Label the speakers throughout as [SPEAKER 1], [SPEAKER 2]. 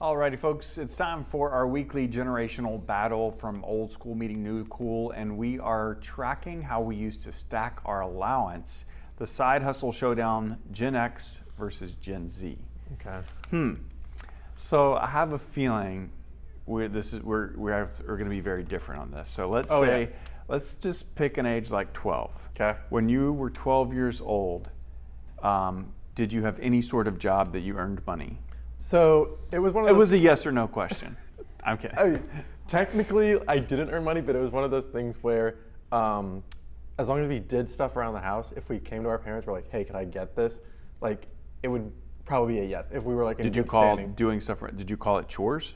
[SPEAKER 1] Alrighty folks, it's time for our weekly generational battle from old school meeting new cool, and we are tracking how we used to stack our allowance. The side hustle showdown, Gen X versus Gen Z.
[SPEAKER 2] Okay.
[SPEAKER 1] So I have a feeling we're going to be very different on this. So let's just pick an age like 12.
[SPEAKER 2] Okay.
[SPEAKER 1] When you were 12 years old, did you have any sort of job that you earned money?
[SPEAKER 2] So it was one of those.
[SPEAKER 1] It was a yes or no question. Okay.
[SPEAKER 2] Technically, I didn't earn money, but it was one of those things where, as long as we did stuff around the house, if we came to our parents, we're like, "Hey, can I get this?" Like, it would probably be a yes. If we were like, in
[SPEAKER 1] did you
[SPEAKER 2] good
[SPEAKER 1] call
[SPEAKER 2] standing.
[SPEAKER 1] doing stuff? Did you call it chores?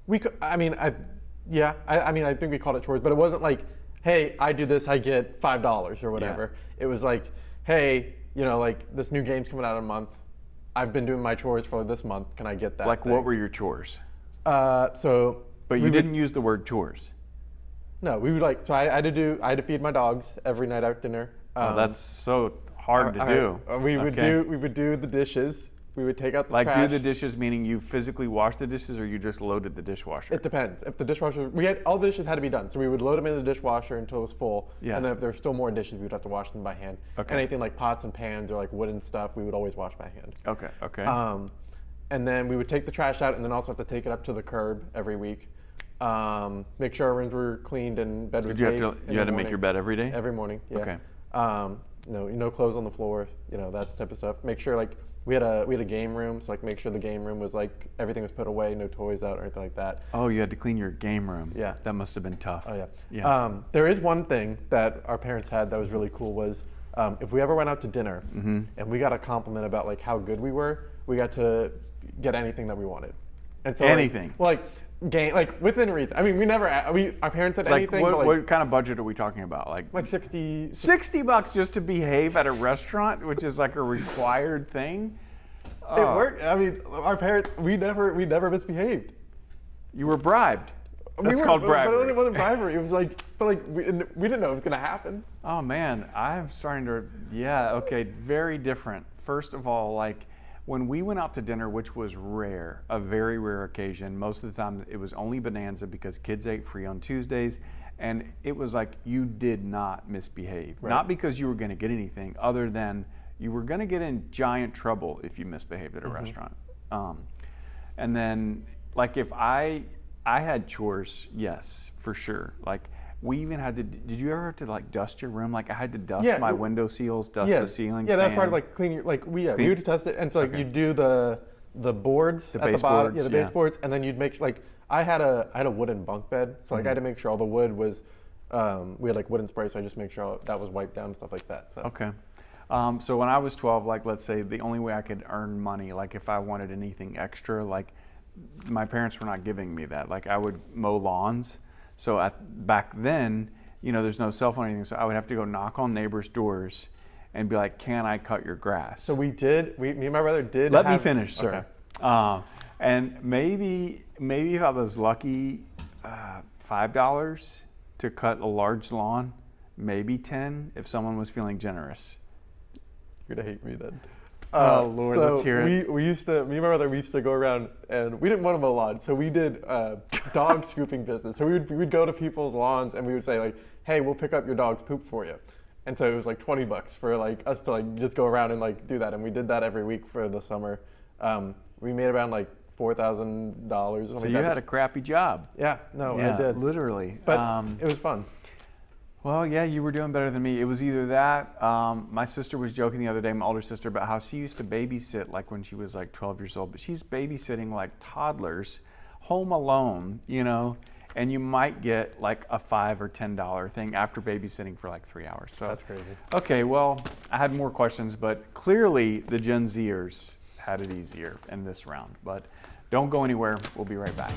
[SPEAKER 2] We could. I think we called it chores, but it wasn't like, "Hey, I do this, I get $5 or whatever." Yeah. It was like, "Hey, like this new game's coming out in a month. I've been doing my chores for this month. Can I get that?"
[SPEAKER 1] Like, what were your chores?
[SPEAKER 2] But
[SPEAKER 1] you didn't use the word chores.
[SPEAKER 2] No, we would like. So I had to feed my dogs every night after dinner.
[SPEAKER 1] That's so hard to do.
[SPEAKER 2] We would do the dishes. We would take out the trash.
[SPEAKER 1] Like, do the dishes, meaning you physically wash the dishes, or you just loaded the dishwasher?
[SPEAKER 2] It depends. If the dishwasher, all the dishes had to be done, so we would load them in the dishwasher until it was full.
[SPEAKER 1] Yeah.
[SPEAKER 2] And then if there were still more dishes, we would have to wash them by hand.
[SPEAKER 1] Okay.
[SPEAKER 2] Anything like pots and pans or like wooden stuff, we would always wash by hand.
[SPEAKER 1] Okay. Okay.
[SPEAKER 2] And then we would take the trash out, and then also have to take it up to the curb every week. Make sure our rooms were cleaned and bed was made.
[SPEAKER 1] You had to make your bed every day?
[SPEAKER 2] Every morning. Yeah.
[SPEAKER 1] Okay.
[SPEAKER 2] No clothes on the floor. That type of stuff. Make sure like. We had a game room, so like make sure the game room was like everything was put away, no toys out or anything like that.
[SPEAKER 1] Oh, you had to clean your game room.
[SPEAKER 2] Yeah.
[SPEAKER 1] That must have been tough.
[SPEAKER 2] Oh yeah.
[SPEAKER 1] Yeah.
[SPEAKER 2] There is one thing that our parents had that was really cool was if we ever went out to dinner and we got a compliment about like how good we were, we got to get anything that we wanted. And so
[SPEAKER 1] anything.
[SPEAKER 2] Like within reason. I mean, our parents said anything.
[SPEAKER 1] What kind of budget are we talking about?
[SPEAKER 2] Like 60.
[SPEAKER 1] $60 just to behave at a restaurant, which is like a required thing.
[SPEAKER 2] It worked. I mean, our parents, we never misbehaved.
[SPEAKER 1] You were bribed. That's called bribery.
[SPEAKER 2] But it wasn't bribery. It was like, we didn't know it was gonna happen.
[SPEAKER 1] Oh man, I'm starting to. Yeah. Okay. Very different. First of all, like. When we went out to dinner, which was rare, a very rare occasion, most of the time it was only Bonanza because kids ate free on Tuesdays, and it was like you did not misbehave. Right. Not because you were going to get anything, other than you were going to get in giant trouble if you misbehaved at a restaurant. And then, like if I had chores, yes, for sure. Like we even had to. Did you ever have to like dust your room? Like I had to dust my window seals, dust the ceiling.
[SPEAKER 2] Yeah,
[SPEAKER 1] fan.
[SPEAKER 2] that's part of like cleaning. Like we would test it, and so like you do the boards at the bottom, the baseboards, and then you'd make like I had a wooden bunk bed, so like I had to make sure all the wood was. We had like wooden spray, so I just make sure that was wiped down and stuff like that. So.
[SPEAKER 1] Okay. So when I was 12, like let's say the only way I could earn money, like if I wanted anything extra, like my parents were not giving me that. Like I would mow lawns. So back then, there's no cell phone or anything, so I would have to go knock on neighbors' doors and be like, "Can I cut your grass?"
[SPEAKER 2] So me and my brother did.
[SPEAKER 1] Let me finish, sir. Okay. And maybe if I was lucky, $5 to cut a large lawn, maybe 10 if someone was feeling generous.
[SPEAKER 2] You're gonna hate me then.
[SPEAKER 1] Oh Lord, let's hear it.
[SPEAKER 2] Me and my brother, we used to go around, and we didn't want to mow lawns, so we did dog scooping business. So we would go to people's lawns, and we would say like, "Hey, we'll pick up your dog's poop for you." And so it was like $20 for like us to like just go around and like do that, and we did that every week for the summer. We made around like $4,000.
[SPEAKER 1] So you had a crappy job.
[SPEAKER 2] Yeah, I did
[SPEAKER 1] literally,
[SPEAKER 2] but it was fun.
[SPEAKER 1] Well, yeah, you were doing better than me. It was either that. My sister was joking the other day, my older sister, about how she used to babysit like when she was like 12 years old, but she's babysitting like toddlers home alone, and you might get like a $5 or $10 thing after babysitting for like 3 hours. So
[SPEAKER 2] that's crazy.
[SPEAKER 1] Okay, well, I had more questions, but clearly the Gen Zers had it easier in this round. But don't go anywhere. We'll be right back.